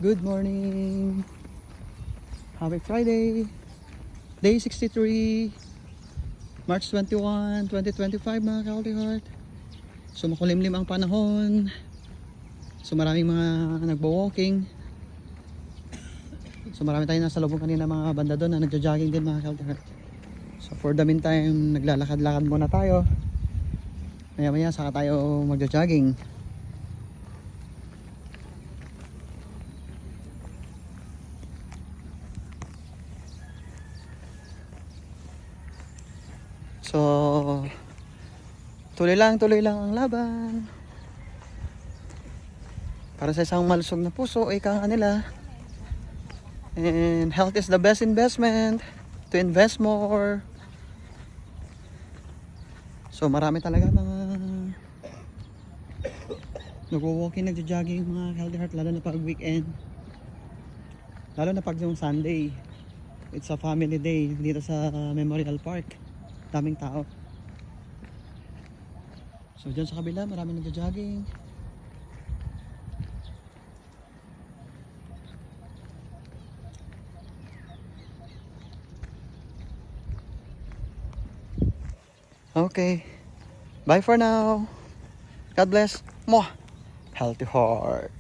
Good morning! Happy Friday! Day 63, March 21, 2025 mga ka-Healthy Heart. So makulimlim ang panahon. So maraming mga nagbo-walking. So marami tayong nasa loob kanina mga banda doon na nagja-jogging din mga ka-Healthy Heart. So for the meantime, naglalakad-lakad muna tayo. Maya-maya saka tayo magja-jogging. So tuloy lang ang laban. Para sa isang malusog na puso, ika nga nila. And health is the best investment. To invest more. So marami talaga mga nagwo-walking, nagjo-jogging mga Healthy Heart, lalo na pag weekend. Lalo na pag yung Sunday. It's a family day dito sa Memorial Park. Daming tao. So dyan sa kabila, marami nagjo-jogging. Okay. Bye for now. God bless. Mwah. Healthy Heart.